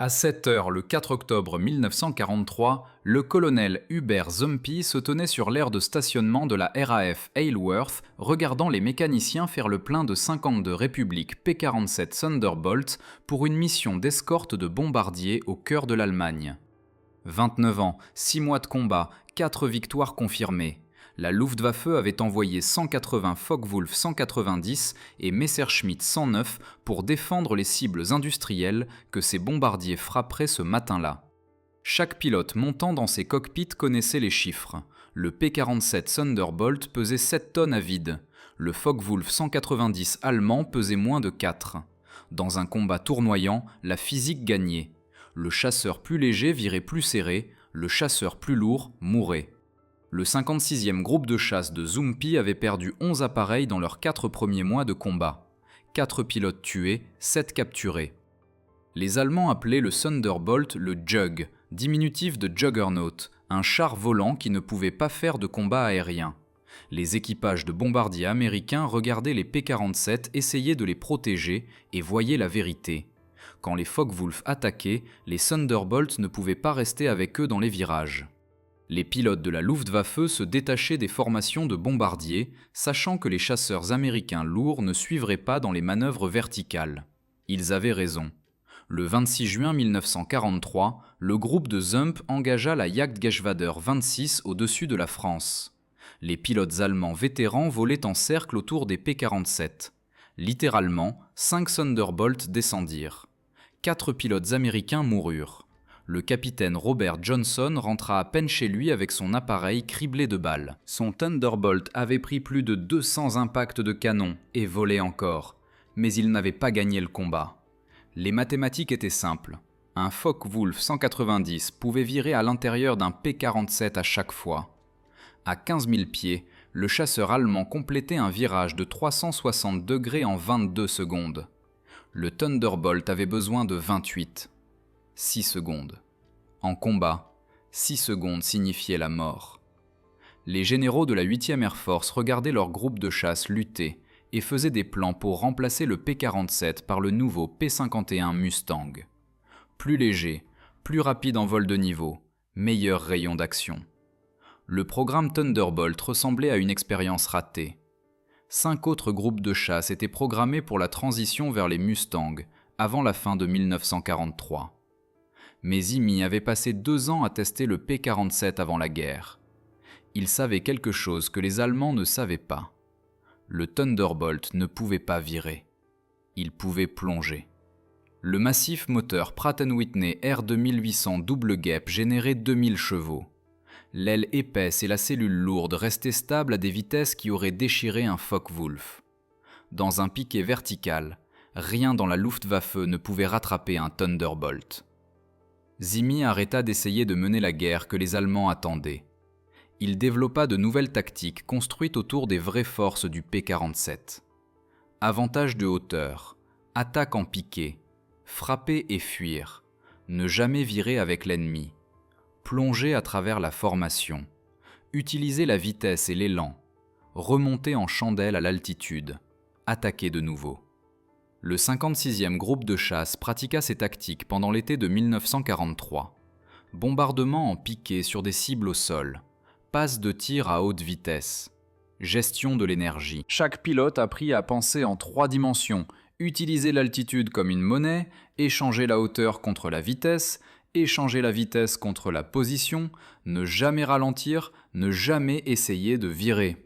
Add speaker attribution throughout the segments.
Speaker 1: À 7 heures le 4 octobre 1943, le colonel Hubert Zumpi se tenait sur l'aire de stationnement de la RAF Aylworth, regardant les mécaniciens faire le plein de 52 Républiques P-47 Thunderbolt pour une mission d'escorte de bombardiers au cœur de l'Allemagne. 29 ans, 6 mois de combat, 4 victoires confirmées. La Luftwaffe avait envoyé 180 Focke-Wulf 190 et Messerschmitt 109 pour défendre les cibles industrielles que ces bombardiers frapperaient ce matin-là. Chaque pilote montant dans ses cockpits connaissait les chiffres. Le P-47 Thunderbolt pesait 7 tonnes à vide. Le Focke-Wulf 190 allemand pesait moins de 4. Dans un combat tournoyant, la physique gagnait. Le chasseur plus léger virait plus serré, le chasseur plus lourd mourait. Le 56e groupe de chasse de Zumpi avait perdu 11 appareils dans leurs 4 premiers mois de combat. 4 pilotes tués, 7 capturés. Les Allemands appelaient le Thunderbolt le Jug, diminutif de Juggernaut, un char volant qui ne pouvait pas faire de combat aérien. Les équipages de bombardiers américains regardaient les P-47 essayer de les protéger et voyaient la vérité. Quand les Focke-Wulf attaquaient, les Thunderbolts ne pouvaient pas rester avec eux dans les virages. Les pilotes de la Luftwaffe se détachaient des formations de bombardiers, sachant que les chasseurs américains lourds ne suivraient pas dans les manœuvres verticales. Ils avaient raison. Le 26 juin 1943, le groupe de Zump engagea la Jagdgeschwader 26 au-dessus de la France. Les pilotes allemands vétérans volaient en cercle autour des P-47. Littéralement, 5 Thunderbolts descendirent. 4 pilotes américains moururent. Le capitaine Robert Johnson rentra à peine chez lui avec son appareil criblé de balles. Son Thunderbolt avait pris plus de 200 impacts de canon et volait encore, mais il n'avait pas gagné le combat. Les mathématiques étaient simples. Un Focke-Wulf 190 pouvait virer à l'intérieur d'un P-47 à chaque fois. À 15 000 pieds, le chasseur allemand complétait un virage de 360 degrés en 22 secondes. Le Thunderbolt avait besoin de 28. 6 secondes. En combat, 6 secondes signifiaient la mort. Les généraux de la 8e Air Force regardaient leur groupe de chasse lutter et faisaient des plans pour remplacer le P-47 par le nouveau P-51 Mustang. Plus léger, plus rapide en vol de niveau, meilleur rayon d'action. Le programme Thunderbolt ressemblait à une expérience ratée. 5 autres groupes de chasse étaient programmés pour la transition vers les Mustangs avant la fin de 1943. Mais Zimi avait passé 2 ans à tester le P-47 avant la guerre. Il savait quelque chose que les Allemands ne savaient pas. Le Thunderbolt ne pouvait pas virer. Il pouvait plonger. Le massif moteur Pratt & Whitney R2800 double guêpe générait 2000 chevaux. L'aile épaisse et la cellule lourde restaient stables à des vitesses qui auraient déchiré un Focke-Wulf. Dans un piqué vertical, rien dans la Luftwaffe ne pouvait rattraper un Thunderbolt. Zimi arrêta d'essayer de mener la guerre que les Allemands attendaient. Il développa de nouvelles tactiques construites autour des vraies forces du P-47. Avantage de hauteur, attaque en piqué, frapper et fuir, ne jamais virer avec l'ennemi, plonger à travers la formation, utiliser la vitesse et l'élan, remonter en chandelle à l'altitude, attaquer de nouveau. Le 56e groupe de chasse pratiqua ces tactiques pendant l'été de 1943. Bombardement en piqué sur des cibles au sol, passe de tir à haute vitesse, gestion de l'énergie. Chaque pilote apprit à penser en 3 dimensions, utiliser l'altitude comme une monnaie, échanger la hauteur contre la vitesse, échanger la vitesse contre la position, ne jamais ralentir, ne jamais essayer de virer.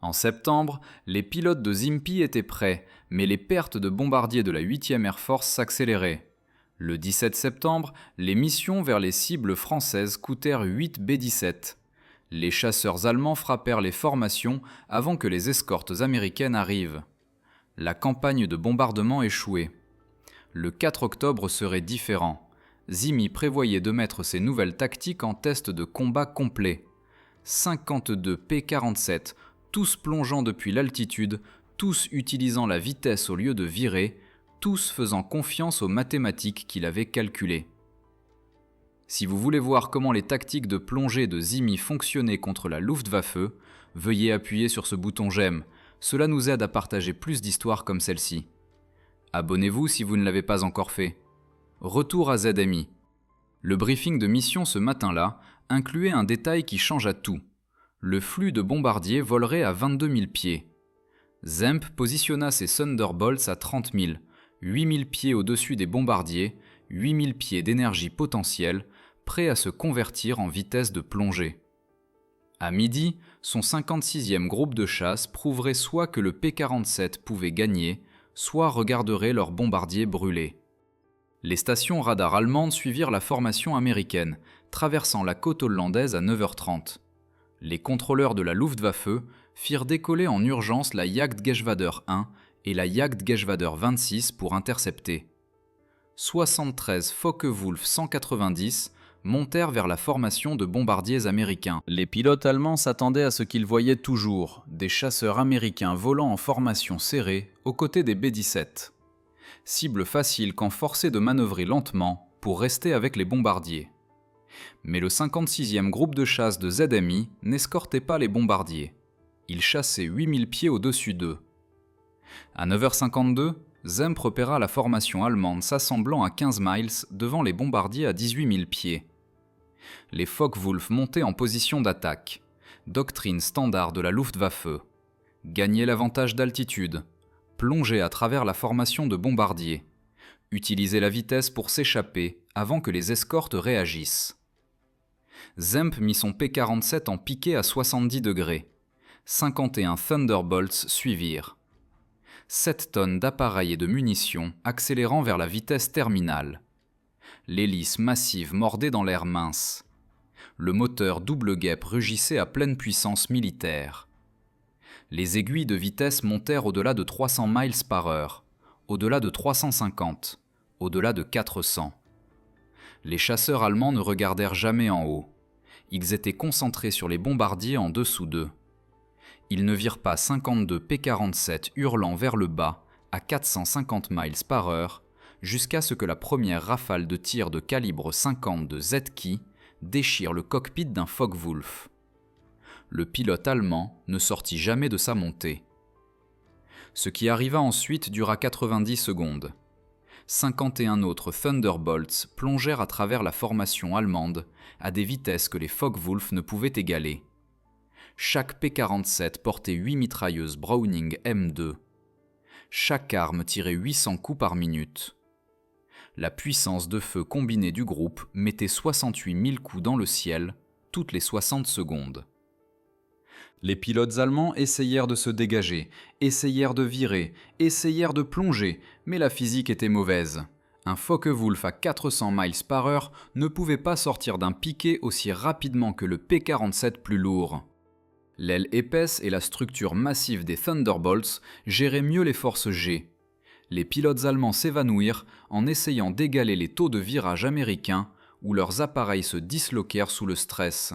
Speaker 1: En septembre, les pilotes de Zimpi étaient prêts, mais les pertes de bombardiers de la 8e Air Force s'accéléraient. Le 17 septembre, les missions vers les cibles françaises coûtèrent 8 B-17. Les chasseurs allemands frappèrent les formations avant que les escortes américaines arrivent. La campagne de bombardement échouait. Le 4 octobre serait différent. Zimi prévoyait de mettre ces nouvelles tactiques en test de combat complet. 52 P-47, tous plongeant depuis l'altitude, tous utilisant la vitesse au lieu de virer, tous faisant confiance aux mathématiques qu'il avait calculées. Si vous voulez voir comment les tactiques de plongée de Zimi fonctionnaient contre la Luftwaffe, veuillez appuyer sur ce bouton j'aime, cela nous aide à partager plus d'histoires comme celle-ci. Abonnez-vous si vous ne l'avez pas encore fait. Retour à ZMI. Le briefing de mission ce matin-là incluait un détail qui changea tout. Le flux de bombardiers volerait à 22 000 pieds. Zemp positionna ses Thunderbolts à 30 000, 8 000 pieds au-dessus des bombardiers, 8 000 pieds d'énergie potentielle, prêts à se convertir en vitesse de plongée. À midi, son 56e groupe de chasse prouverait soit que le P-47 pouvait gagner, soit regarderait leurs bombardiers brûler. Les stations radar allemandes suivirent la formation américaine, traversant la côte hollandaise à 9h30. Les contrôleurs de la Luftwaffe firent décoller en urgence la Jagdgeschwader 1 et la Jagdgeschwader 26 pour intercepter. 73 Focke-Wulf 190 montèrent vers la formation de bombardiers américains. Les pilotes allemands s'attendaient à ce qu'ils voyaient toujours, des chasseurs américains volant en formation serrée aux côtés des B-17. Cible facile quand forcés de manœuvrer lentement pour rester avec les bombardiers. Mais le 56e groupe de chasse de ZMI n'escortait pas les bombardiers. Il chassait 8000 pieds au-dessus d'eux. À 9h52, Zemp repéra la formation allemande s'assemblant à 15 miles devant les bombardiers à 18 000 pieds. Les Focke-Wulf montaient en position d'attaque. Doctrine standard de la Luftwaffe. Gagner l'avantage d'altitude. Plonger à travers la formation de bombardiers. Utiliser la vitesse pour s'échapper avant que les escortes réagissent. Zemp mit son P-47 en piqué à 70 degrés. 51 Thunderbolts suivirent. 7 tonnes d'appareils et de munitions accélérant vers la vitesse terminale. L'hélice massive mordait dans l'air mince. Le moteur double guêpe rugissait à pleine puissance militaire. Les aiguilles de vitesse montèrent au-delà de 300 miles par heure, au-delà de 350, au-delà de 400. Les chasseurs allemands ne regardèrent jamais en haut. Ils étaient concentrés sur les bombardiers en dessous d'eux. Ils ne virent pas 52 P-47 hurlant vers le bas à 450 miles par heure jusqu'à ce que la première rafale de tir de calibre 50 de Zetki déchire le cockpit d'un Focke-Wulf. Le pilote allemand ne sortit jamais de sa montée. Ce qui arriva ensuite dura 90 secondes. 51 autres Thunderbolts plongèrent à travers la formation allemande à des vitesses que les Focke-Wulf ne pouvaient égaler. Chaque P-47 portait 8 mitrailleuses Browning M2. Chaque arme tirait 800 coups par minute. La puissance de feu combinée du groupe mettait 68 000 coups dans le ciel toutes les 60 secondes. Les pilotes allemands essayèrent de se dégager, essayèrent de virer, essayèrent de plonger, mais la physique était mauvaise. Un Focke-Wulf à 400 miles par heure ne pouvait pas sortir d'un piqué aussi rapidement que le P-47 plus lourd. L'aile épaisse et la structure massive des Thunderbolts géraient mieux les forces G. Les pilotes allemands s'évanouirent en essayant d'égaler les taux de virage américains où leurs appareils se disloquèrent sous le stress.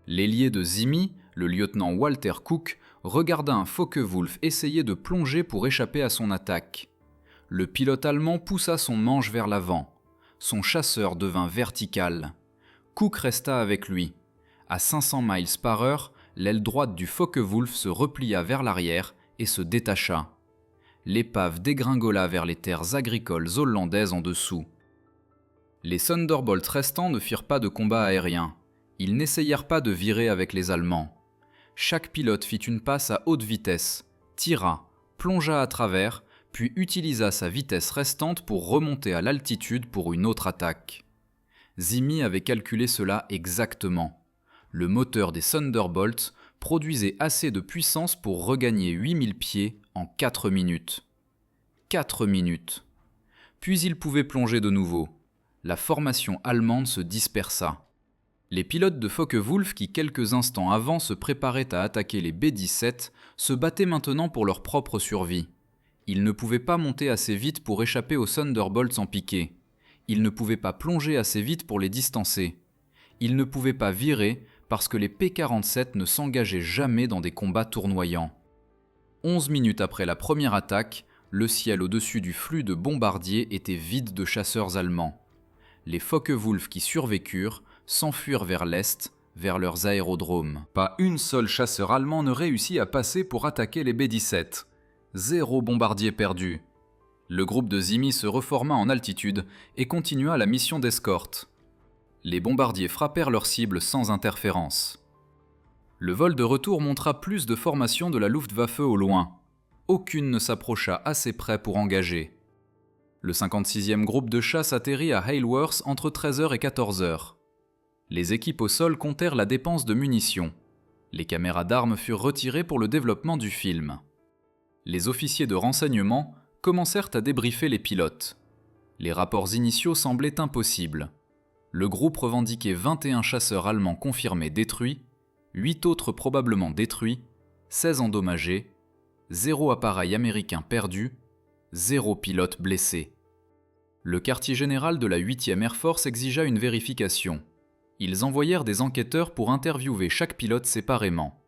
Speaker 1: L'ailier de Zimi, le lieutenant Walter Cook, regarda un Focke-Wulf essayer de plonger pour échapper à son attaque. Le pilote allemand poussa son manche vers l'avant. Son chasseur devint vertical. Cook resta avec lui. À 500 miles par heure, l'aile droite du Focke-Wulf se replia vers l'arrière et se détacha. L'épave dégringola vers les terres agricoles hollandaises en dessous. Les Thunderbolts restants ne firent pas de combat aérien. Ils n'essayèrent pas de virer avec les Allemands. Chaque pilote fit une passe à haute vitesse, tira, plongea à travers, puis utilisa sa vitesse restante pour remonter à l'altitude pour une autre attaque. Zimi avait calculé cela exactement. Le moteur des Thunderbolts produisait assez de puissance pour regagner 8000 pieds en 4 minutes. 4 minutes. Puis il pouvait plonger de nouveau. La formation allemande se dispersa. Les pilotes de Focke-Wulf qui quelques instants avant se préparaient à attaquer les B-17 se battaient maintenant pour leur propre survie. Ils ne pouvaient pas monter assez vite pour échapper aux Thunderbolts en piqué. Ils ne pouvaient pas plonger assez vite pour les distancer. Ils ne pouvaient pas virer parce que les P-47 ne s'engageaient jamais dans des combats tournoyants. 11 minutes après la première attaque, le ciel au-dessus du flux de bombardiers était vide de chasseurs allemands. Les Focke-Wulf qui survécurent s'enfuirent vers l'est, vers leurs aérodromes. Pas une seule chasseur allemand ne réussit à passer pour attaquer les B-17. 0 bombardier perdu. Le groupe de Zimi se reforma en altitude et continua la mission d'escorte. Les bombardiers frappèrent leurs cibles sans interférence. Le vol de retour montra plus de formations de la Luftwaffe au loin. Aucune ne s'approcha assez près pour engager. Le 56e groupe de chasse atterrit à Hailworth entre 13h et 14h. Les équipes au sol comptèrent la dépense de munitions. Les caméras d'armes furent retirées pour le développement du film. Les officiers de renseignement commencèrent à débriefer les pilotes. Les rapports initiaux semblaient impossibles. Le groupe revendiquait 21 chasseurs allemands confirmés détruits, 8 autres probablement détruits, 16 endommagés, 0 appareil américain perdu, 0 pilote blessé. Le quartier général de la 8e Air Force exigea une vérification. Ils envoyèrent des enquêteurs pour interviewer chaque pilote séparément.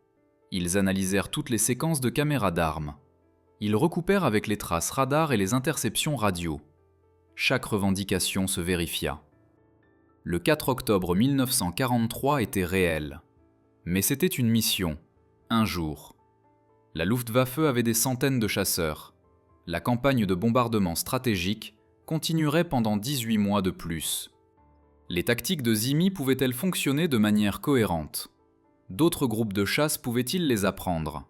Speaker 1: Ils analysèrent toutes les séquences de caméras d'armes. Ils recoupèrent avec les traces radar et les interceptions radio. Chaque revendication se vérifia. Le 4 octobre 1943 était réel. Mais c'était une mission, un jour. La Luftwaffe avait des centaines de chasseurs. La campagne de bombardement stratégique continuerait pendant 18 mois de plus. Les tactiques de Zimi pouvaient-elles fonctionner de manière cohérente? D'autres groupes de chasse pouvaient-ils les apprendre?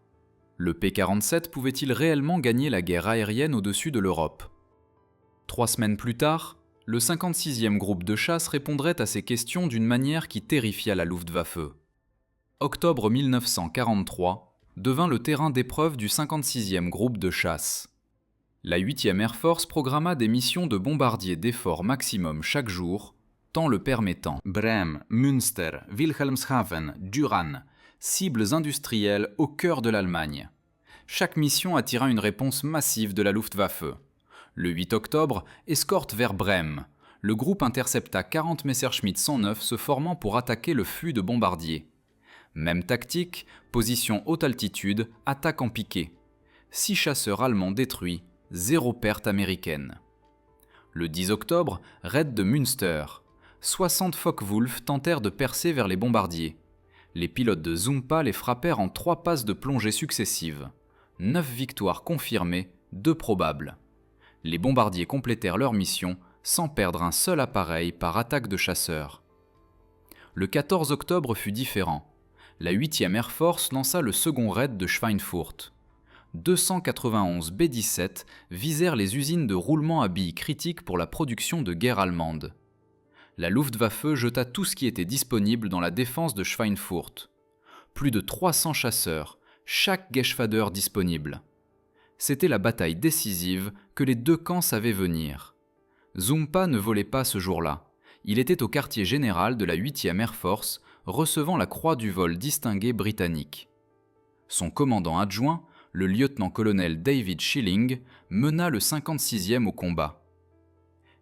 Speaker 1: Le P-47 pouvait-il réellement gagner la guerre aérienne au-dessus de l'Europe? 3 semaines plus tard, le 56e groupe de chasse répondrait à ces questions d'une manière qui terrifia la Luftwaffe. Octobre 1943 devint le terrain d'épreuve du 56e groupe de chasse. La 8e Air Force programma des missions de bombardiers d'effort maximum chaque jour, temps le permettant. Brême, Münster, Wilhelmshaven, Düren, cibles industrielles au cœur de l'Allemagne. Chaque mission attira une réponse massive de la Luftwaffe. Le 8 octobre, escorte vers Brême. Le groupe intercepta 40 Messerschmitt 109 se formant pour attaquer le flux de bombardiers. Même tactique, position haute altitude, attaque en piqué. 6 chasseurs allemands détruits, 0 perte américaine. Le 10 octobre, raid de Münster. 60 Focke-Wulf tentèrent de percer vers les bombardiers. Les pilotes de Zumpa les frappèrent en 3 passes de plongée successives. 9 victoires confirmées, 2 probables. Les bombardiers complétèrent leur mission sans perdre un seul appareil par attaque de chasseurs. Le 14 octobre fut différent. La 8e Air Force lança le second raid de Schweinfurt. 291 B-17 visèrent les usines de roulement à billes critiques pour la production de guerre allemande. La Luftwaffe jeta tout ce qui était disponible dans la défense de Schweinfurt. Plus de 300 chasseurs, chaque Geschwader disponible. C'était la bataille décisive que les deux camps savaient venir. Zumpa ne volait pas ce jour-là. Il était au quartier général de la 8e Air Force, recevant la croix du vol distingué britannique. Son commandant adjoint, le lieutenant-colonel David Schilling, mena le 56e au combat.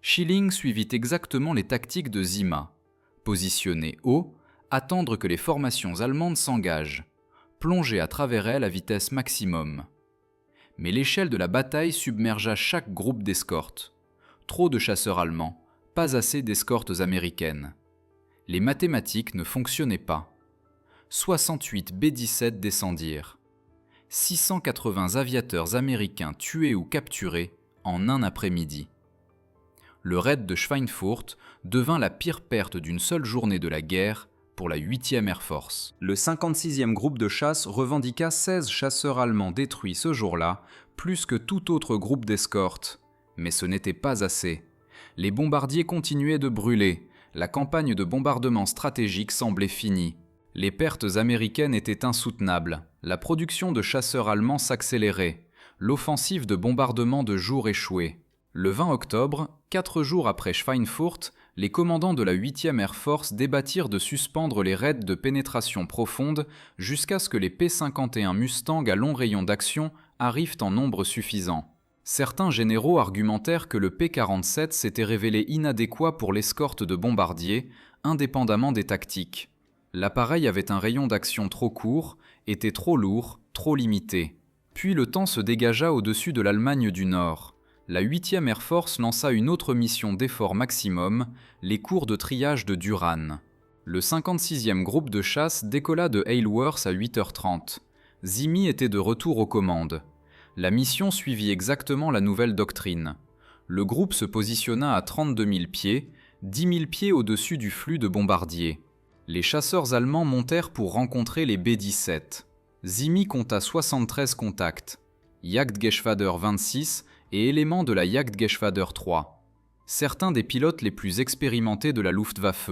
Speaker 1: Schilling suivit exactement les tactiques de Zima. Positionner haut, attendre que les formations allemandes s'engagent, plonger à travers elles à vitesse maximum. Mais l'échelle de la bataille submergea chaque groupe d'escorte. Trop de chasseurs allemands, pas assez d'escortes américaines. Les mathématiques ne fonctionnaient pas. 68 B-17 descendirent. 680 aviateurs américains tués ou capturés en un après-midi. Le raid de Schweinfurt devint la pire perte d'une seule journée de la guerre pour la 8e Air Force. Le 56e groupe de chasse revendiqua 16 chasseurs allemands détruits ce jour-là, plus que tout autre groupe d'escorte. Mais ce n'était pas assez. Les bombardiers continuaient de brûler. La campagne de bombardement stratégique semblait finie. Les pertes américaines étaient insoutenables. La production de chasseurs allemands s'accélérait. L'offensive de bombardement de jour échouait. Le 20 octobre, 4 jours après Schweinfurt, les commandants de la 8e Air Force débattirent de suspendre les raids de pénétration profonde jusqu'à ce que les P-51 Mustang à long rayon d'action arrivent en nombre suffisant. Certains généraux argumentèrent que le P-47 s'était révélé inadéquat pour l'escorte de bombardiers, indépendamment des tactiques. L'appareil avait un rayon d'action trop court, était trop lourd, trop limité. Puis le temps se dégagea au-dessus de l'Allemagne du Nord. La 8e Air Force lança une autre mission d'effort maximum, les cours de triage de Düren. Le 56e groupe de chasse décolla de Hailworth à 8h30. Zimi était de retour aux commandes. La mission suivit exactement la nouvelle doctrine. Le groupe se positionna à 32 000 pieds, 10 000 pieds au-dessus du flux de bombardiers. Les chasseurs allemands montèrent pour rencontrer les B-17. Zimi compta 73 contacts, Jagdgeschwader 26 et éléments de la Jagdgeschwader 3. Certains des pilotes les plus expérimentés de la Luftwaffe.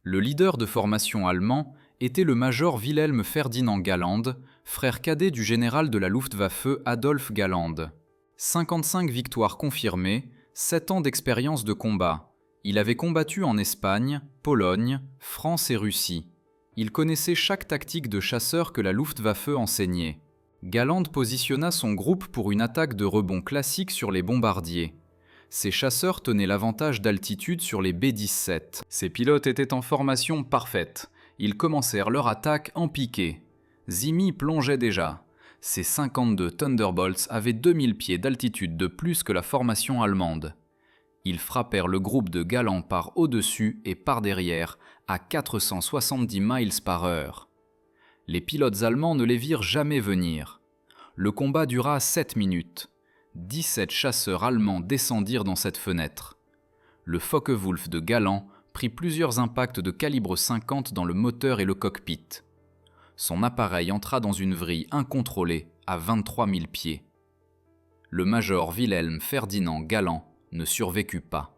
Speaker 1: Le leader de formation allemand était le major Wilhelm Ferdinand Galland, frère cadet du général de la Luftwaffe Adolf Galland. 55 victoires confirmées, 7 ans d'expérience de combat. Il avait combattu en Espagne, Pologne, France et Russie. Il connaissait chaque tactique de chasseur que la Luftwaffe enseignait. Galland positionna son groupe pour une attaque de rebond classique sur les bombardiers. Ces chasseurs tenaient l'avantage d'altitude sur les B-17. Ces pilotes étaient en formation parfaite. Ils commencèrent leur attaque en piqué. Zimi plongeait déjà. Ces 52 Thunderbolts avaient 2000 pieds d'altitude de plus que la formation allemande. Ils frappèrent le groupe de Galland par au-dessus et par derrière à 470 miles par heure. Les pilotes allemands ne les virent jamais venir. Le combat dura 7 minutes. 17 chasseurs allemands descendirent dans cette fenêtre. Le Focke-Wulf de Galland prit plusieurs impacts de calibre 50 dans le moteur et le cockpit. Son appareil entra dans une vrille incontrôlée à 23 000 pieds. Le major Wilhelm Ferdinand Galland ne survécut pas.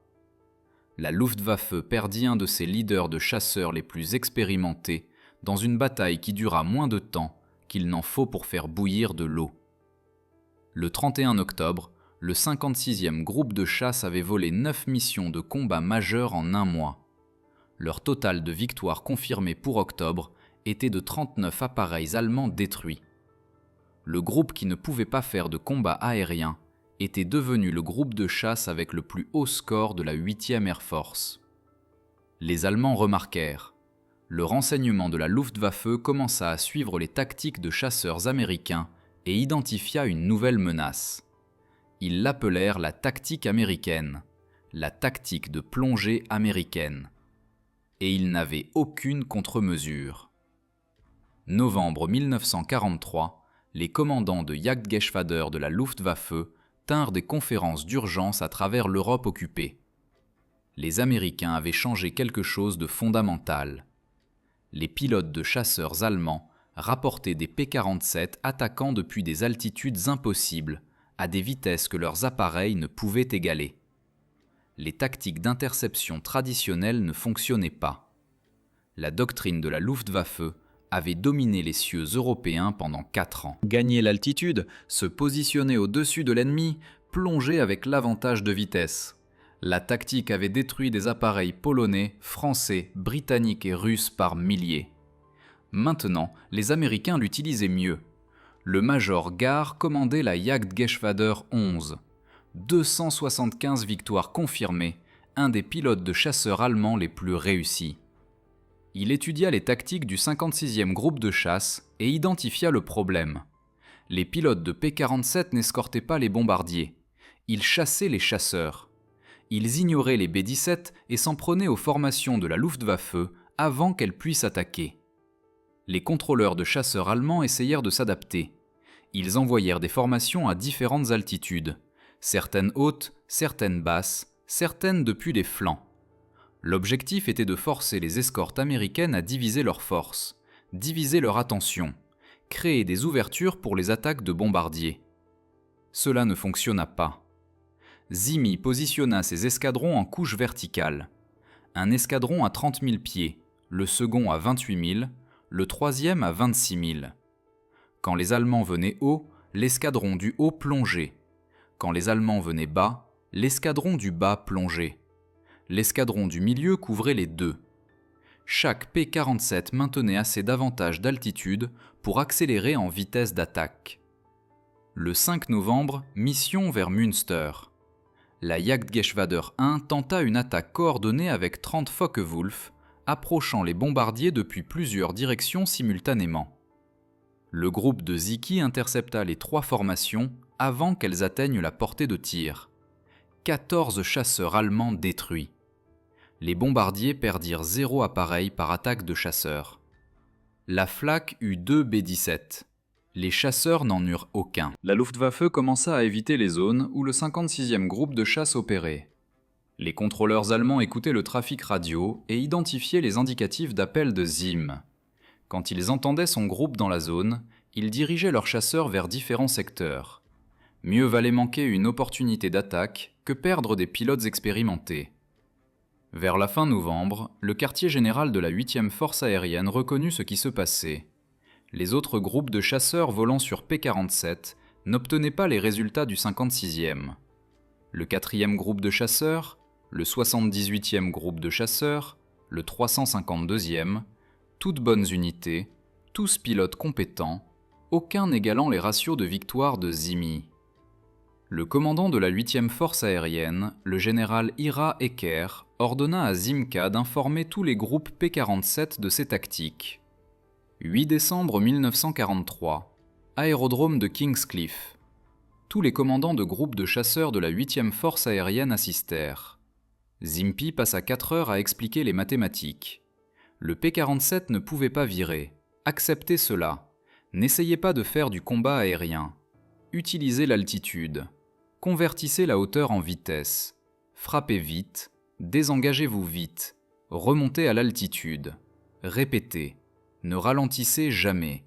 Speaker 1: La Luftwaffe perdit un de ses leaders de chasseurs les plus expérimentés dans une bataille qui dura moins de temps qu'il n'en faut pour faire bouillir de l'eau. Le 31 octobre, le 56e groupe de chasse avait volé 9 missions de combat majeures en un mois. Leur total de victoires confirmées pour octobre était de 39 appareils allemands détruits. Le groupe qui ne pouvait pas faire de combat aérien était devenu le groupe de chasse avec le plus haut score de la 8e Air Force. Les Allemands remarquèrent. Le renseignement de la Luftwaffe commença à suivre les tactiques de chasseurs américains et identifia une nouvelle menace. Ils l'appelèrent la tactique américaine, la tactique de plongée américaine. Et ils n'avaient aucune contre-mesure. Novembre 1943, les commandants de Jagdgeschwader de la Luftwaffe tinrent des conférences d'urgence à travers l'Europe occupée. Les Américains avaient changé quelque chose de fondamental. Les pilotes de chasseurs allemands rapportaient des P-47 attaquant depuis des altitudes impossibles, à des vitesses que leurs appareils ne pouvaient égaler. Les tactiques d'interception traditionnelles ne fonctionnaient pas. La doctrine de la Luftwaffe avait dominé les cieux européens pendant 4 ans. Gagner l'altitude, se positionner au-dessus de l'ennemi, plonger avec l'avantage de vitesse. La tactique avait détruit des appareils polonais, français, britanniques et russes par milliers. Maintenant, les Américains l'utilisaient mieux. Le major Gare commandait la Jagdgeschwader 11. 275 victoires confirmées, un des pilotes de chasseurs allemands les plus réussis. Il étudia les tactiques du 56e groupe de chasse et identifia le problème. Les pilotes de P-47 n'escortaient pas les bombardiers. Ils chassaient les chasseurs. Ils ignoraient les B-17 et s'en prenaient aux formations de la Luftwaffe avant qu'elles puissent attaquer. Les contrôleurs de chasseurs allemands essayèrent de s'adapter. Ils envoyèrent des formations à différentes altitudes, certaines hautes, certaines basses, certaines depuis les flancs. L'objectif était de forcer les escortes américaines à diviser leurs forces, diviser leur attention, créer des ouvertures pour les attaques de bombardiers. Cela ne fonctionna pas. Zimi positionna ses escadrons en couche verticale. Un escadron à 30 000 pieds, le second à 28 000, le troisième à 26 000. Quand les Allemands venaient haut, l'escadron du haut plongeait. Quand les Allemands venaient bas, l'escadron du bas plongeait. L'escadron du milieu couvrait les deux. Chaque P-47 maintenait assez d'avantage d'altitude pour accélérer en vitesse d'attaque. Le 5 novembre, mission vers Münster. La Jagdgeschwader 1 tenta une attaque coordonnée avec 30 Focke-Wulf, approchant les bombardiers depuis plusieurs directions simultanément. Le groupe de Zichy intercepta les 3 formations avant qu'elles atteignent la portée de tir. 14 chasseurs allemands détruits. Les bombardiers perdirent 0 appareil par attaque de chasseurs. La Flak eut 2 B-17. Les chasseurs n'en eurent aucun. La Luftwaffe commença à éviter les zones où le 56e groupe de chasse opérait. Les contrôleurs allemands écoutaient le trafic radio et identifiaient les indicatifs d'appel de ZIM. Quand ils entendaient son groupe dans la zone, ils dirigeaient leurs chasseurs vers différents secteurs. Mieux valait manquer une opportunité d'attaque que perdre des pilotes expérimentés. Vers la fin novembre, le quartier général de la 8e force aérienne reconnut ce qui se passait. Les autres groupes de chasseurs volant sur P-47 n'obtenaient pas les résultats du 56e. Le 4e groupe de chasseurs, le 78e groupe de chasseurs, le 352e, toutes bonnes unités, tous pilotes compétents, aucun n'égalant les ratios de victoire de Zimi. Le commandant de la 8e force aérienne, le général Ira Eker, ordonna à Zimka d'informer tous les groupes P-47 de ses tactiques. 8 décembre 1943, aérodrome de Kingscliff. Tous les commandants de groupes de chasseurs de la 8e force aérienne assistèrent. Zimpi passa 4 heures à expliquer les mathématiques. Le P-47 ne pouvait pas virer. Acceptez cela. N'essayez pas de faire du combat aérien. Utilisez l'altitude. Convertissez la hauteur en vitesse. Frappez vite. Désengagez-vous vite. Remontez à l'altitude. Répétez. Ne ralentissez jamais.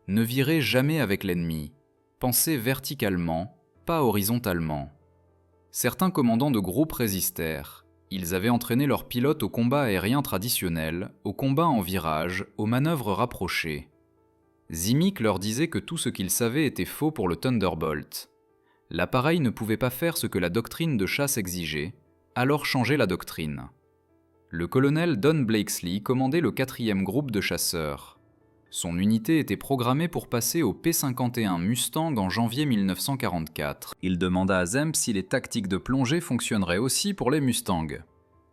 Speaker 1: Ne virez jamais avec l'ennemi. Pensez verticalement, pas horizontalement. Certains commandants de groupe résistèrent. Ils avaient entraîné leurs pilotes au combat aérien traditionnel, au combat en virage, aux manœuvres rapprochées. Zimik leur disait que tout ce qu'ils savaient était faux pour le Thunderbolt. L'appareil ne pouvait pas faire ce que la doctrine de chasse exigeait, alors changez la doctrine. Le colonel Don Blakesley commandait le 4e groupe de chasseurs. Son unité était programmée pour passer au P-51 Mustang en janvier 1944. Il demanda à Zemp si les tactiques de plongée fonctionneraient aussi pour les Mustangs.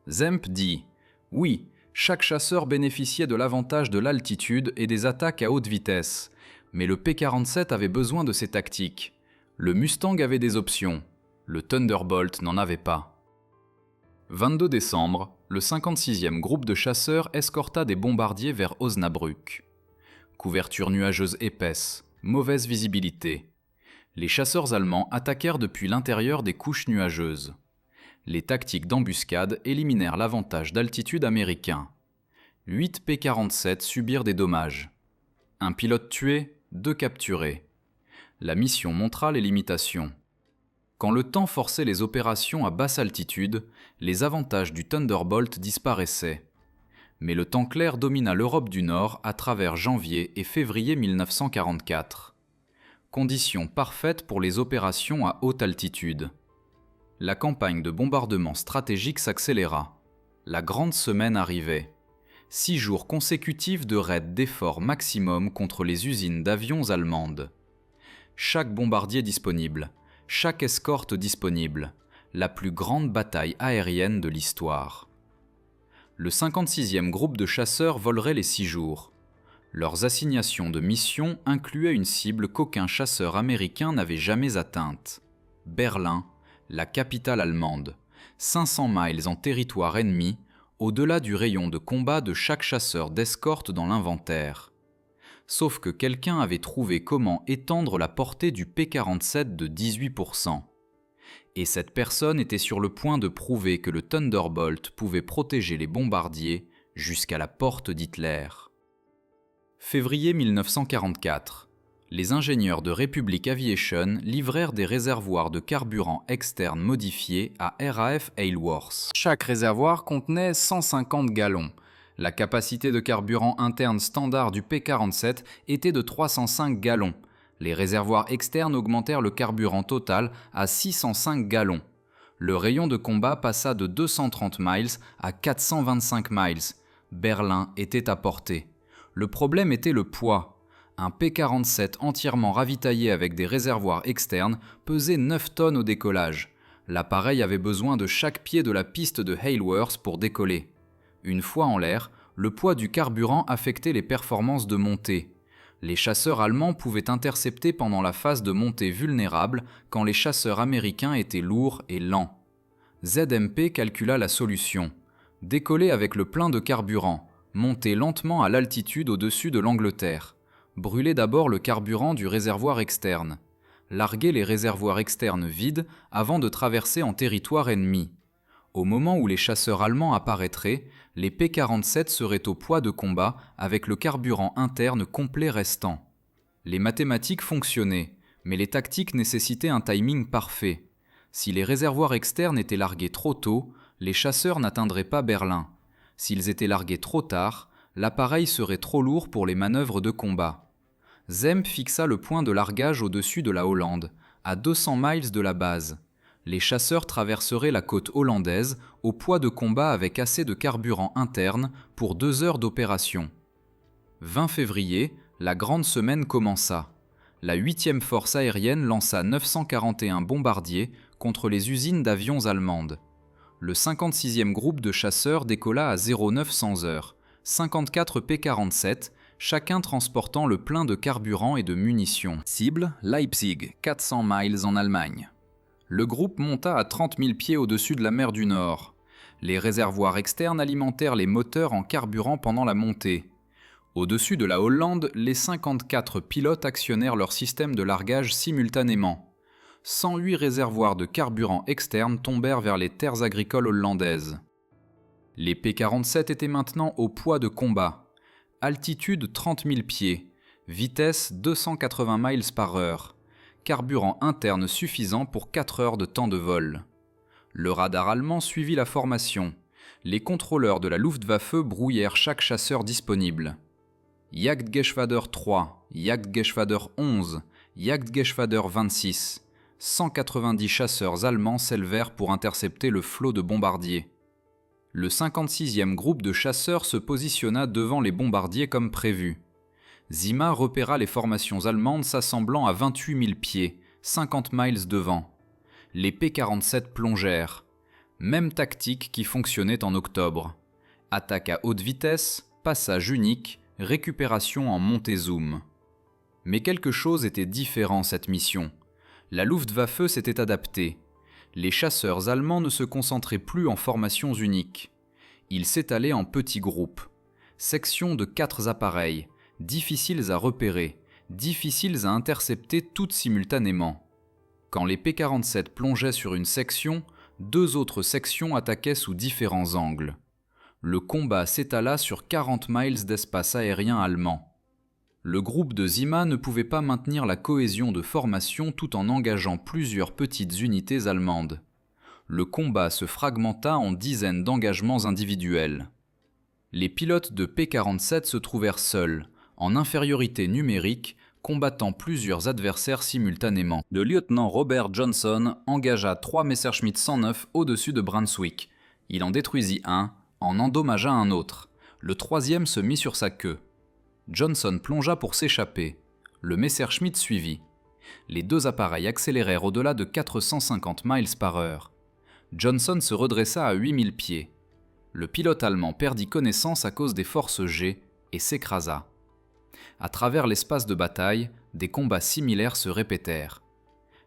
Speaker 1: Zemp dit « Oui, chaque chasseur bénéficiait de l'avantage de l'altitude et des attaques à haute vitesse, mais le P-47 avait besoin de ces tactiques. Le Mustang avait des options, le Thunderbolt n'en avait pas. » 22 décembre, le 56e groupe de chasseurs escorta des bombardiers vers Osnabrück. Couverture nuageuse épaisse, mauvaise visibilité. Les chasseurs allemands attaquèrent depuis l'intérieur des couches nuageuses. Les tactiques d'embuscade éliminèrent l'avantage d'altitude américain. 8 P-47 subirent des dommages. Un pilote tué, 2 capturés. La mission montra les limitations. Quand le temps forçait les opérations à basse altitude, les avantages du Thunderbolt disparaissaient. Mais le temps clair domina l'Europe du Nord à travers janvier et février 1944. Conditions parfaites pour les opérations à haute altitude. La campagne de bombardement stratégique s'accéléra. La grande semaine arrivait. 6 jours consécutifs de raids d'effort maximum contre les usines d'avions allemandes. Chaque bombardier disponible, chaque escorte disponible, la plus grande bataille aérienne de l'histoire. Le 56e groupe de chasseurs volerait les 6 jours. Leurs assignations de mission incluaient une cible qu'aucun chasseur américain n'avait jamais atteinte. Berlin, la capitale allemande, 500 miles en territoire ennemi, au-delà du rayon de combat de chaque chasseur d'escorte dans l'inventaire. Sauf que quelqu'un avait trouvé comment étendre la portée du P-47 de 18%. Et cette personne était sur le point de prouver que le Thunderbolt pouvait protéger les bombardiers jusqu'à la porte d'Hitler. Février 1944. Les ingénieurs de Republic Aviation livrèrent des réservoirs de carburant externe modifiés à RAF Aylworth. Chaque réservoir contenait 150 gallons. La capacité de carburant interne standard du P-47 était de 305 gallons. Les réservoirs externes augmentèrent le carburant total à 605 gallons. Le rayon de combat passa de 230 miles à 425 miles. Berlin était à portée. Le problème était le poids. Un P-47 entièrement ravitaillé avec des réservoirs externes pesait 9 tonnes au décollage. L'appareil avait besoin de chaque pied de la piste de Aylworth pour décoller. Une fois en l'air, le poids du carburant affectait les performances de montée. Les chasseurs allemands pouvaient intercepter pendant la phase de montée vulnérable quand les chasseurs américains étaient lourds et lents. ZMP calcula la solution. Décoller avec le plein de carburant, monter lentement à l'altitude au-dessus de l'Angleterre. Brûler d'abord le carburant du réservoir externe. Larguer les réservoirs externes vides avant de traverser en territoire ennemi. Au moment où les chasseurs allemands apparaîtraient, les P-47 seraient au poids de combat avec le carburant interne complet restant. Les mathématiques fonctionnaient, mais les tactiques nécessitaient un timing parfait. Si les réservoirs externes étaient largués trop tôt, les chasseurs n'atteindraient pas Berlin. S'ils étaient largués trop tard, l'appareil serait trop lourd pour les manœuvres de combat. Zemp fixa le point de largage au-dessus de la Hollande, à 200 miles de la base. Les chasseurs traverseraient la côte hollandaise au poids de combat avec assez de carburant interne pour 2 heures d'opération. 20 février, la grande semaine commença. La 8e force aérienne lança 941 bombardiers contre les usines d'avions allemandes. Le 56e groupe de chasseurs décolla à 0900 heures, 54 P-47, chacun transportant le plein de carburant et de munitions. Cible, Leipzig, 400 miles en Allemagne. Le groupe monta à 30 000 pieds au-dessus de la mer du Nord. Les réservoirs externes alimentèrent les moteurs en carburant pendant la montée. Au-dessus de la Hollande, les 54 pilotes actionnèrent leur système de largage simultanément. 108 réservoirs de carburant externe tombèrent vers les terres agricoles hollandaises. Les P-47 étaient maintenant au poids de combat. Altitude 30 000 pieds, vitesse 280 miles par heure, carburant interne suffisant pour 4 heures de temps de vol. Le radar allemand suivit la formation. Les contrôleurs de la Luftwaffe brouillèrent chaque chasseur disponible. Jagdgeschwader 3, Jagdgeschwader 11, Jagdgeschwader 26. 190 chasseurs allemands s'élevèrent pour intercepter le flot de bombardiers. Le 56e groupe de chasseurs se positionna devant les bombardiers comme prévu. Zima repéra les formations allemandes s'assemblant à 28 000 pieds, 50 miles devant. Les P-47 plongèrent. Même tactique qui fonctionnait en octobre. Attaque à haute vitesse, passage unique, récupération en montée-zoom. Mais quelque chose était différent cette mission. La Luftwaffe s'était adaptée. Les chasseurs allemands ne se concentraient plus en formations uniques. Ils s'étalaient en petits groupes. Sections de 4 appareils, difficiles à repérer, difficiles à intercepter toutes simultanément. Quand les P-47 plongeaient sur une section, 2 autres sections attaquaient sous différents angles. Le combat s'étala sur 40 miles d'espace aérien allemand. Le groupe de Zima ne pouvait pas maintenir la cohésion de formation tout en engageant plusieurs petites unités allemandes. Le combat se fragmenta en dizaines d'engagements individuels. Les pilotes de P-47 se trouvèrent seuls, en infériorité numérique, combattant plusieurs adversaires simultanément. Le lieutenant Robert Johnson engagea 3 Messerschmitt 109 au-dessus de Brunswick. Il en détruisit un, en endommagea un autre. Le 3e se mit sur sa queue. Johnson plongea pour s'échapper. Le Messerschmitt suivit. Les 2 appareils accélérèrent au-delà de 450 miles par heure. Johnson se redressa à 8000 pieds. Le pilote allemand perdit connaissance à cause des forces G et s'écrasa. À travers l'espace de bataille, des combats similaires se répétèrent.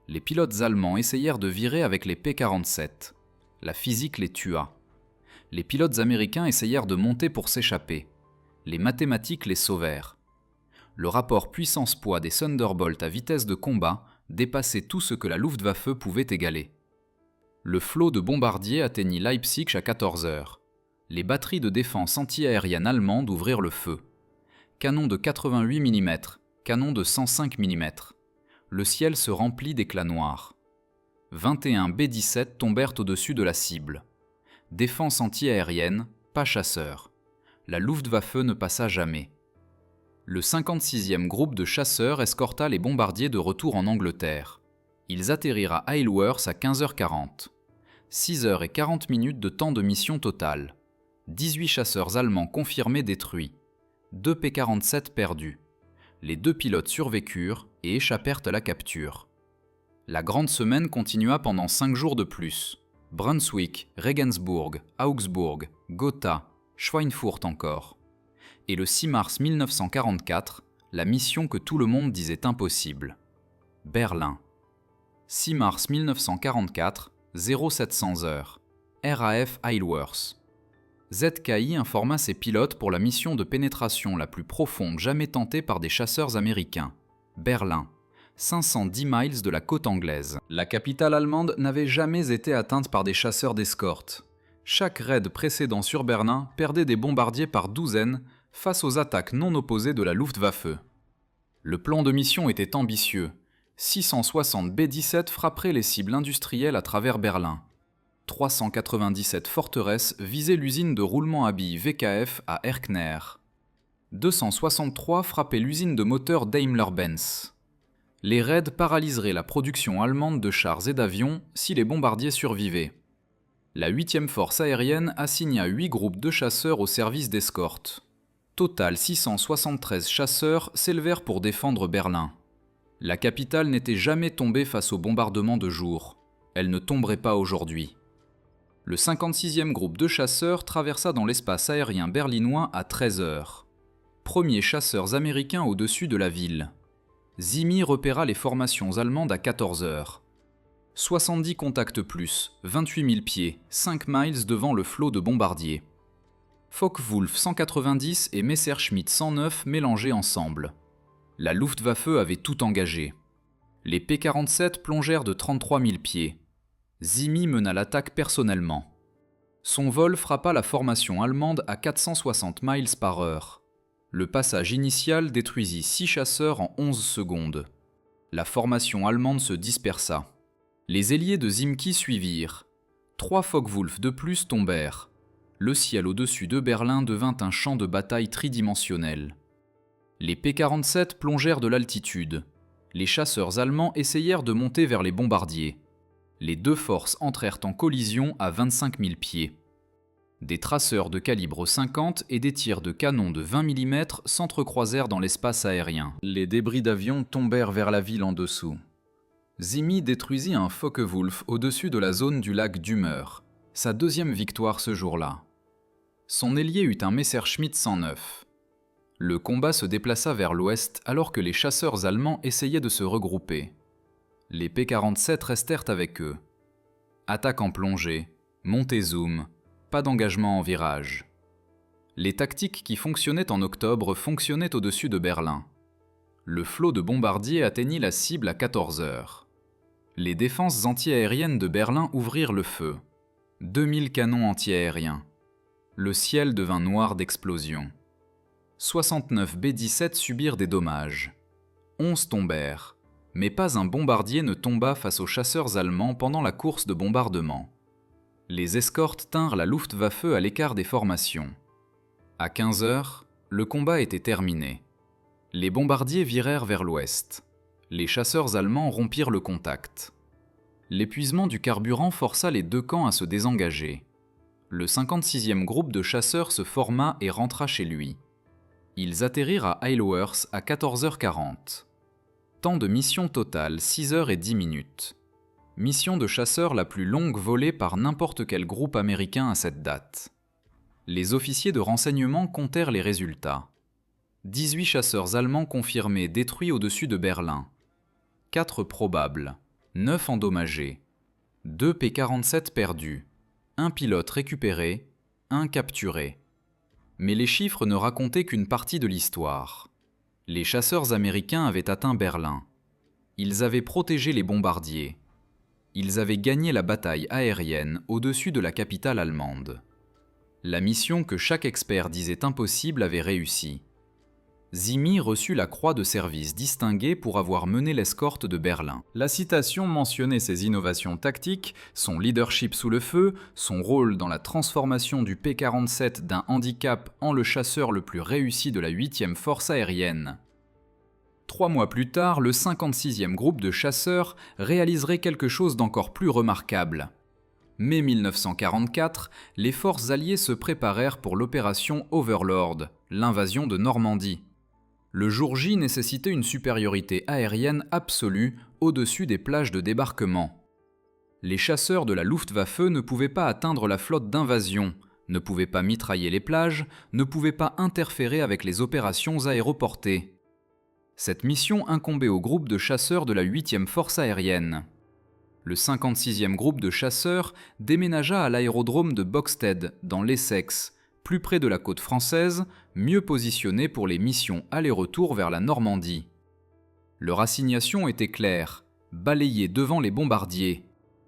Speaker 1: Les pilotes allemands essayèrent de virer avec les P-47. La physique les tua. Les pilotes américains essayèrent de monter pour s'échapper. Les mathématiques les sauvèrent. Le rapport puissance-poids des Thunderbolt à vitesse de combat dépassait tout ce que la Luftwaffe pouvait égaler. Le flot de bombardiers atteignit Leipzig à 14 heures. Les batteries de défense anti-aérienne allemandes ouvrirent le feu. Canon de 88 mm, canon de 105 mm. Le ciel se remplit d'éclats noirs. 21 B-17 tombèrent au-dessus de la cible. Défense anti-aérienne, pas chasseurs. La Luftwaffe ne passa jamais. Le 56e groupe de chasseurs escorta les bombardiers de retour en Angleterre. Ils atterrirent à Isleworth à 15h40. 6h40 de temps de mission totale. 18 chasseurs allemands confirmés détruits. 2 P-47 perdus. Les 2 pilotes survécurent et échappèrent à la capture. La grande semaine continua pendant 5 jours de plus. Brunswick, Regensburg, Augsbourg, Gotha, Schweinfurt encore. Et le 6 mars 1944, la mission que tout le monde disait impossible. Berlin. 6 mars 1944, 0700 heures. RAF Isleworth. ZKI informa ses pilotes pour la mission de pénétration la plus profonde jamais tentée par des chasseurs américains. Berlin, 510 miles de la côte anglaise. La capitale allemande n'avait jamais été atteinte par des chasseurs d'escorte. Chaque raid précédent sur Berlin perdait des bombardiers par douzaines face aux attaques non opposées de la Luftwaffe. Le plan de mission était ambitieux. 660 B-17 frapperaient les cibles industrielles à travers Berlin. 397 forteresses visaient l'usine de roulement à billes VKF à Erkner. 263 frappaient l'usine de moteurs Daimler-Benz. Les raids paralyseraient la production allemande de chars et d'avions si les bombardiers survivaient. La 8e force aérienne assigna 8 groupes de chasseurs au service d'escorte. Total 673 chasseurs s'élevèrent pour défendre Berlin. La capitale n'était jamais tombée face aux bombardements de jour. Elle ne tomberait pas aujourd'hui. Le 56e groupe de chasseurs traversa dans l'espace aérien berlinois à 13 heures. Premiers chasseurs américains au-dessus de la ville. Zimi repéra les formations allemandes à 14 heures. 70 contacts plus, 28 000 pieds, 5 miles devant le flot de bombardiers. Focke-Wulf 190 et Messerschmitt 109 mélangés ensemble. La Luftwaffe avait tout engagé. Les P-47 plongèrent de 33 000 pieds. Zimi mena l'attaque personnellement. Son vol frappa la formation allemande à 460 miles par heure. Le passage initial détruisit 6 chasseurs en 11 secondes. La formation allemande se dispersa. Les ailiers de Zimki suivirent. 3 Focke-Wulf de plus tombèrent. Le ciel au-dessus de Berlin devint un champ de bataille tridimensionnel. Les P-47 plongèrent de l'altitude. Les chasseurs allemands essayèrent de monter vers les bombardiers. Les deux forces entrèrent en collision à 25 000 pieds. Des traceurs de calibre 50 et des tirs de canon de 20 mm s'entrecroisèrent dans l'espace aérien. Les débris d'avions tombèrent vers la ville en dessous. Zimi détruisit un Focke-Wulf au-dessus de la zone du lac Dummer, sa deuxième victoire ce jour-là. Son ailier eut un Messerschmitt 109. Le combat se déplaça vers l'ouest alors que les chasseurs allemands essayaient de se regrouper. Les P-47 restèrent avec eux. Attaque en plongée, montée zoom, pas d'engagement en virage. Les tactiques qui fonctionnaient en octobre fonctionnaient au-dessus de Berlin. Le flot de bombardiers atteignit la cible à 14 heures. Les défenses antiaériennes de Berlin ouvrirent le feu. 2000 canons antiaériens. Le ciel devint noir d'explosions. 69 B-17 subirent des dommages. 11 tombèrent, mais pas un bombardier ne tomba face aux chasseurs allemands pendant la course de bombardement. Les escortes tinrent la Luftwaffe à l'écart des formations. À 15 heures, le combat était terminé. Les bombardiers virèrent vers l'ouest. Les chasseurs allemands rompirent le contact. L'épuisement du carburant força les deux camps à se désengager. Le 56e groupe de chasseurs se forma et rentra chez lui. Ils atterrirent à Isleworth à 14h40. Temps de mission total 6h10. Mission de chasseurs la plus longue volée par n'importe quel groupe américain à cette date. Les officiers de renseignement comptèrent les résultats. 18 chasseurs allemands confirmés détruits au-dessus de Berlin. 4 probables. 9 endommagés. 2 P-47 perdus. 1 pilote récupéré. 1 capturé. Mais les chiffres ne racontaient qu'une partie de l'histoire. Les chasseurs américains avaient atteint Berlin. Ils avaient protégé les bombardiers. Ils avaient gagné la bataille aérienne au-dessus de la capitale allemande. La mission que chaque expert disait impossible avait réussi. Zimi reçut la croix de service distinguée pour avoir mené l'escorte de Berlin. La citation mentionnait ses innovations tactiques, son leadership sous le feu, son rôle dans la transformation du P-47 d'un handicap en le chasseur le plus réussi de la 8e force aérienne. 3 mois plus tard, le 56e groupe de chasseurs réaliserait quelque chose d'encore plus remarquable. Mai 1944, les forces alliées se préparèrent pour l'opération Overlord, l'invasion de Normandie. Le jour J nécessitait une supériorité aérienne absolue au-dessus des plages de débarquement. Les chasseurs de la Luftwaffe ne pouvaient pas atteindre la flotte d'invasion, ne pouvaient pas mitrailler les plages, ne pouvaient pas interférer avec les opérations aéroportées. Cette mission incombait au groupe de chasseurs de la 8e force aérienne. Le 56e groupe de chasseurs déménagea à l'aérodrome de Boxted, dans l'Essex, plus près de la côte française, mieux positionnés pour les missions aller-retour vers la Normandie. Leur assignation était claire, balayer devant les bombardiers,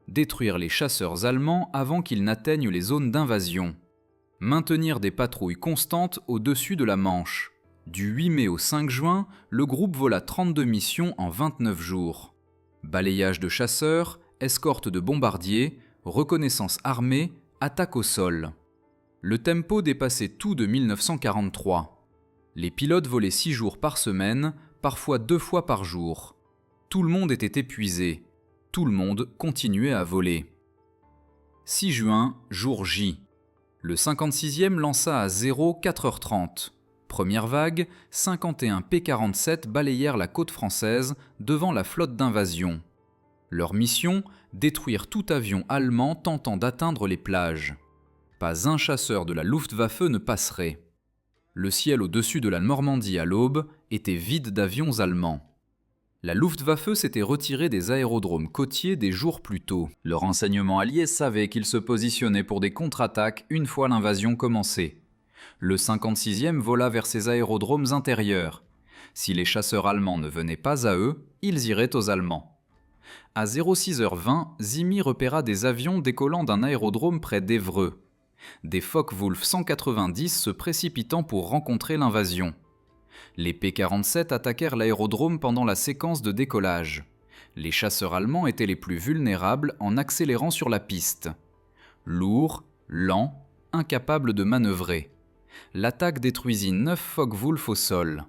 Speaker 1: détruire les chasseurs allemands avant qu'ils n'atteignent les zones d'invasion, maintenir des patrouilles constantes au-dessus de la Manche. Du 8 mai au 5 juin, le groupe vola 32 missions en 29 jours. Balayage de chasseurs, escorte de bombardiers, reconnaissance armée, attaque au sol. Le tempo dépassait tout de 1943. Les pilotes volaient 6 jours par semaine, parfois 2 fois par jour. Tout le monde était épuisé. Tout le monde continuait à voler. 6 juin, jour J. Le 56e lança à 0 4h30. Première vague, 51 P-47 balayèrent la côte française devant la flotte d'invasion. Leur mission, détruire tout avion allemand tentant d'atteindre les plages. Pas un chasseur de la Luftwaffe ne passerait. Le ciel au-dessus de la Normandie à l'aube était vide d'avions allemands. La Luftwaffe s'était retirée des aérodromes côtiers des jours plus tôt. Le renseignement allié savait qu'il se positionnait pour des contre-attaques une fois l'invasion commencée. Le 56e vola vers ses aérodromes intérieurs. Si les chasseurs allemands ne venaient pas à eux, ils iraient aux Allemands. À 06h20, Zimi repéra des avions décollant d'un aérodrome près d'Évreux. Des Focke-Wulf 190 se précipitant pour rencontrer l'invasion. Les P-47 attaquèrent l'aérodrome pendant la séquence de décollage. Les chasseurs allemands étaient les plus vulnérables en accélérant sur la piste. Lourds, lents, incapables de manœuvrer. L'attaque détruisit 9 Focke-Wulf au sol.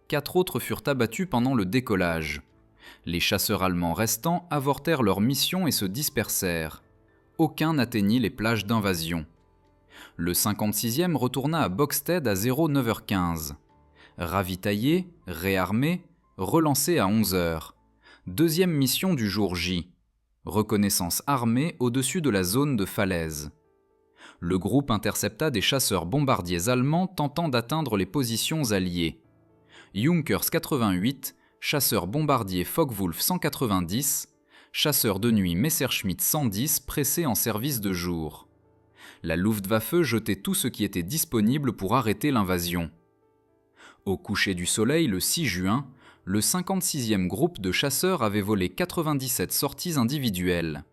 Speaker 1: 4 autres furent abattus pendant le décollage. Les chasseurs allemands restants avortèrent leur mission et se dispersèrent. Aucun n'atteignit les plages d'invasion. Le 56e retourna à Boxted à 09h15. Ravitaillé, réarmé, relancé à 11h. Deuxième mission du jour J. Reconnaissance armée au-dessus de la zone de falaise. Le groupe intercepta des chasseurs bombardiers allemands tentant d'atteindre les positions alliées. Junkers 88, chasseurs bombardiers Focke-Wulf 190, chasseurs de nuit Messerschmitt 110 pressés en service de jour. La Luftwaffe jetait tout ce qui était disponible pour arrêter l'invasion. Au coucher du soleil, le 6 juin, le 56e groupe de chasseurs avait volé 97 sorties individuelles.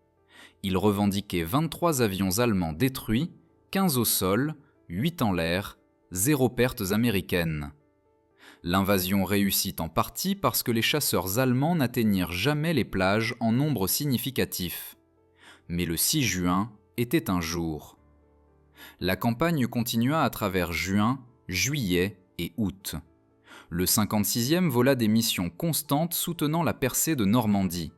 Speaker 1: Il revendiquait 23 avions allemands détruits, 15 au sol, 8 en l'air, 0 pertes américaines. L'invasion réussit en partie parce que les chasseurs allemands n'atteignirent jamais les plages en nombre significatif. Mais le 6 juin était un jour. La campagne continua à travers juin, juillet et août. Le 56e vola des missions constantes soutenant la percée de Normandie.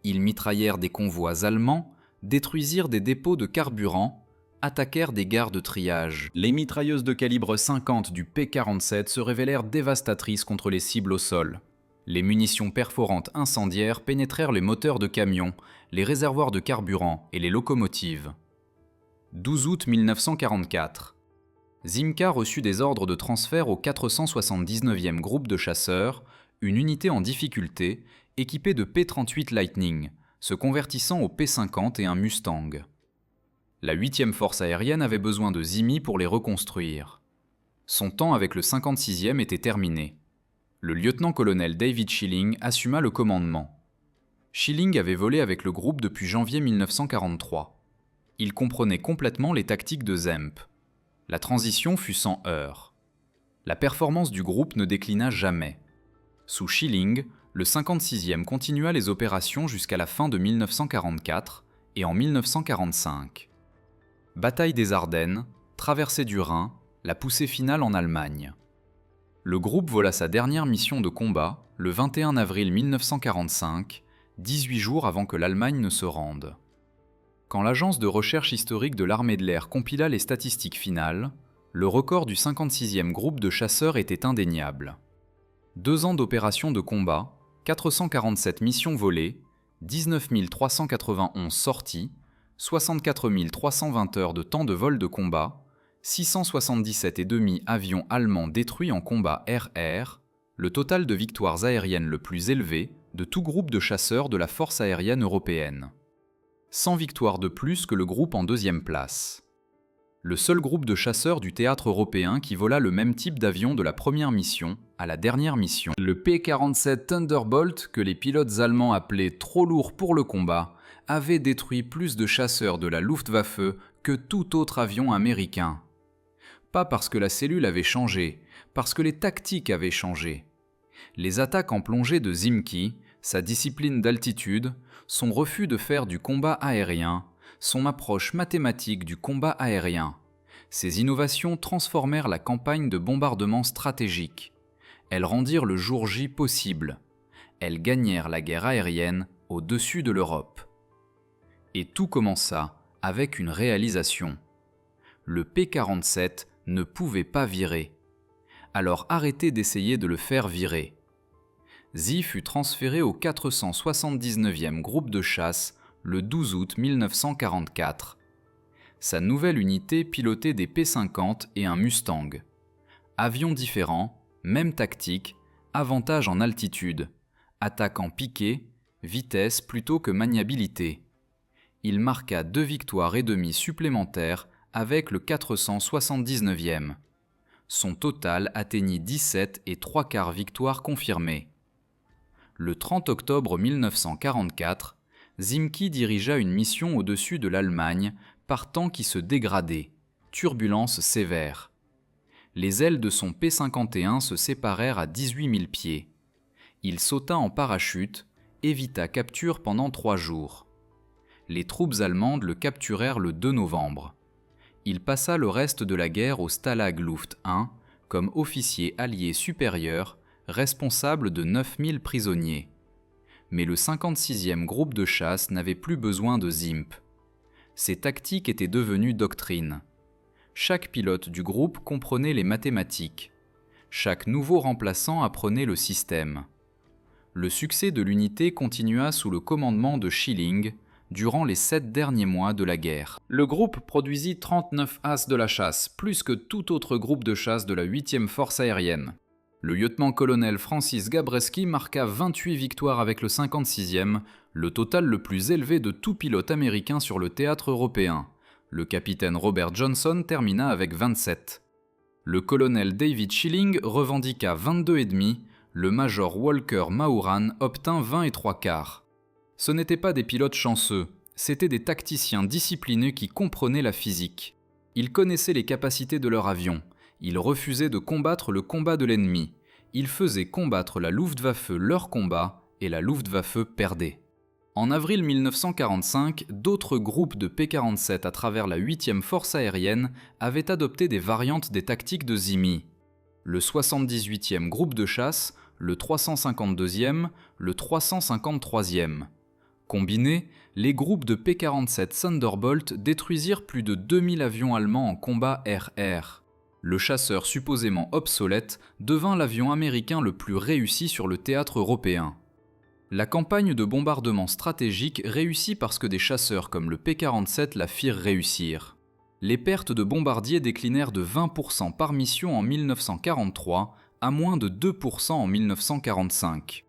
Speaker 1: Ils mitraillèrent des convois allemands, détruisirent des dépôts de carburant, attaquèrent des gares de triage. Les mitrailleuses de calibre 50 du P-47 se révélèrent dévastatrices contre les cibles au sol. Les munitions perforantes incendiaires pénétrèrent les moteurs de camions, les réservoirs de carburant et les locomotives. 12 août 1944. Zimka reçut des ordres de transfert au 479e groupe de chasseurs, une unité en difficulté, équipée de P-38 Lightning, se convertissant au P-50 et un Mustang. La 8e force aérienne avait besoin de Zimi pour les reconstruire. Son temps avec le 56e était terminé. Le lieutenant-colonel David Schilling assuma le commandement. Schilling avait volé avec le groupe depuis janvier 1943. Il comprenait complètement les tactiques de Zemp. La transition fut sans heurts. La performance du groupe ne déclina jamais. Sous Schilling, le 56e continua les opérations jusqu'à la fin de 1944 et en 1945. Bataille des Ardennes, traversée du Rhin, la poussée finale en Allemagne. Le groupe vola sa dernière mission de combat le 21 avril 1945, 18 jours avant que l'Allemagne ne se rende. Quand l'agence de recherche historique de l'armée de l'air compila les statistiques finales, le record du 56e groupe de chasseurs était indéniable. 2 ans d'opérations de combat, 447 missions volées, 19 391 sorties, 64 320 heures de temps de vol de combat, 677,5 avions allemands détruits en combat air-air, le total de victoires aériennes le plus élevé de tout groupe de chasseurs de la force aérienne européenne. 100 victoires de plus que le groupe en 2e place. Le seul groupe de chasseurs du théâtre européen qui vola le même type d'avion de la première mission à la dernière mission. Le P-47 Thunderbolt, que les pilotes allemands appelaient trop lourd pour le combat, avait détruit plus de chasseurs de la Luftwaffe que tout autre avion américain. Pas parce que la cellule avait changé, parce que les tactiques avaient changé. Les attaques en plongée de Zimki, sa discipline d'altitude, son refus de faire du combat aérien, son approche mathématique du combat aérien. Ces innovations transformèrent la campagne de bombardement stratégique. Elles rendirent le jour J possible. Elles gagnèrent la guerre aérienne au-dessus de l'Europe. Et tout commença avec une réalisation. Le P-47 ne pouvait pas virer. Alors arrêtez d'essayer de le faire virer. Zi fut transféré au 479e groupe de chasse le 12 août 1944. Sa nouvelle unité pilotait des P-50 et un Mustang. Avions différents, même tactique, avantage en altitude, attaque en piqué, vitesse plutôt que maniabilité. Il marqua 2 victoires et demie supplémentaires avec le 479e. Son total atteignit 17 et 3/4 victoires confirmées. Le 30 octobre 1944, Zimki dirigea une mission au-dessus de l'Allemagne par temps qui se dégradait, turbulences sévères. Les ailes de son P-51 se séparèrent à 18 000 pieds. Il sauta en parachute, évita capture pendant 3 jours. Les troupes allemandes le capturèrent le 2 novembre. Il passa le reste de la guerre au Stalag Luft 1 comme officier allié supérieur, responsable de 9 000 prisonniers. Mais le 56e groupe de chasse n'avait plus besoin de Zimp. Ses tactiques étaient devenues doctrine. Chaque pilote du groupe comprenait les mathématiques. Chaque nouveau remplaçant apprenait le système. Le succès de l'unité continua sous le commandement de Schilling durant les 7 derniers mois de la guerre. Le groupe produisit 39 as de la chasse, plus que tout autre groupe de chasse de la 8e force aérienne. Le lieutenant-colonel Francis Gabreski marqua 28 victoires avec le 56e, le total le plus élevé de tout pilote américain sur le théâtre européen. Le capitaine Robert Johnson termina avec 27. Le colonel David Schilling revendiqua 22,5, le major Walker Mahuran obtint 20 et 3/4. Ce n'étaient pas des pilotes chanceux, c'étaient des tacticiens disciplinés qui comprenaient la physique. Ils connaissaient les capacités de leur avion. Ils refusaient de combattre le combat de l'ennemi. Ils faisaient combattre la Luftwaffe leur combat et la Luftwaffe perdait. En avril 1945, d'autres groupes de P-47 à travers la 8e force aérienne avaient adopté des variantes des tactiques de Zimi. Le 78e groupe de chasse, le 352e, le 353e. Combinés, les groupes de P-47 Thunderbolt détruisirent plus de 2000 avions allemands en combat air-air. Le chasseur supposément obsolète devint l'avion américain le plus réussi sur le théâtre européen. La campagne de bombardement stratégique réussit parce que des chasseurs comme le P-47 la firent réussir. Les pertes de bombardiers déclinèrent de 20% par mission en 1943 à moins de 2% en 1945.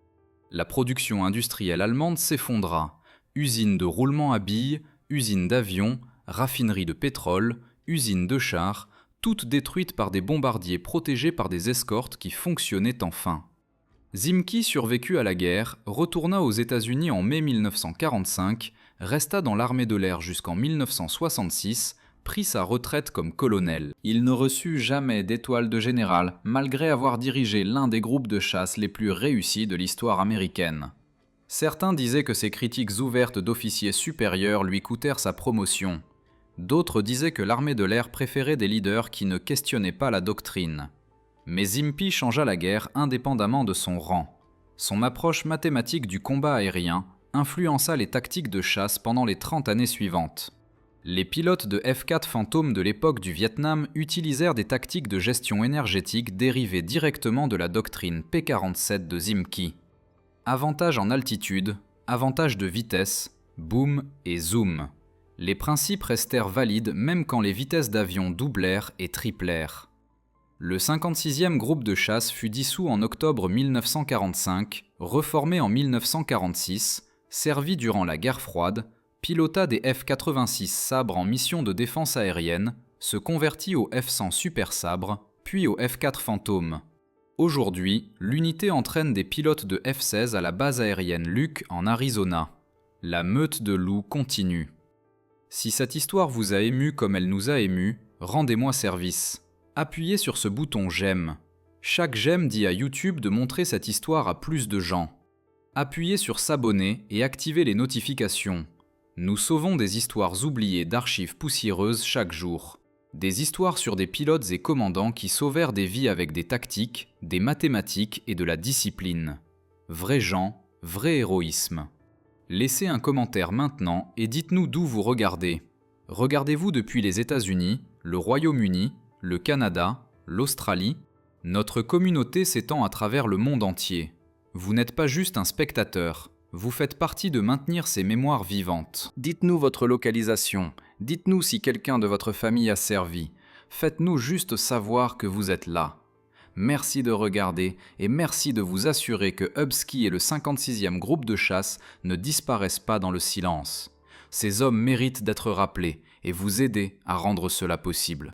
Speaker 1: La production industrielle allemande s'effondra. Usines de roulement à billes, usines d'avions, raffineries de pétrole, usines de chars, toutes détruites par des bombardiers protégés par des escortes qui fonctionnaient enfin. Zimki survécut à la guerre, retourna aux États-Unis en mai 1945, resta dans l'armée de l'air jusqu'en 1966, prit sa retraite comme colonel. Il ne reçut jamais d'étoile de général, malgré avoir dirigé l'un des groupes de chasse les plus réussis de l'histoire américaine. Certains disaient que ses critiques ouvertes d'officiers supérieurs lui coûtèrent sa promotion. D'autres disaient que l'armée de l'air préférait des leaders qui ne questionnaient pas la doctrine. Mais Zimpi changea la guerre indépendamment de son rang. Son approche mathématique du combat aérien influença les tactiques de chasse pendant les 30 années suivantes. Les pilotes de F-4 Phantom de l'époque du Vietnam utilisèrent des tactiques de gestion énergétique dérivées directement de la doctrine P-47 de Zimki. Avantage en altitude, avantage de vitesse, boom et zoom. Les principes restèrent valides même quand les vitesses d'avion doublèrent et triplèrent. Le 56e groupe de chasse fut dissous en octobre 1945, reformé en 1946, servi durant la guerre froide, pilota des F-86 Sabre en mission de défense aérienne, se convertit au F-100 Super Sabre, puis au F-4 Phantom. Aujourd'hui, l'unité entraîne des pilotes de F-16 à la base aérienne Luke en Arizona. La meute de loups continue. Si cette histoire vous a ému comme elle nous a émus, rendez-moi service. Appuyez sur ce bouton j'aime. Chaque j'aime dit à YouTube de montrer cette histoire à plus de gens. Appuyez sur s'abonner et activez les notifications. Nous sauvons des histoires oubliées d'archives poussiéreuses chaque jour. Des histoires sur des pilotes et commandants qui sauvèrent des vies avec des tactiques, des mathématiques et de la discipline. Vrais gens, vrai héroïsme. Laissez un commentaire maintenant et dites-nous d'où vous regardez. Regardez-vous depuis les États-Unis, le Royaume-Uni, le Canada, l'Australie? Notre communauté s'étend à travers le monde entier. Vous n'êtes pas juste un spectateur, vous faites partie de maintenir ces mémoires vivantes. Dites-nous votre localisation, dites-nous si quelqu'un de votre famille a servi. Faites-nous juste savoir que vous êtes là. Merci de regarder et merci de vous assurer que Hubski et le 56e groupe de chasse ne disparaissent pas dans le silence. Ces hommes méritent d'être rappelés et vous aider à rendre cela possible.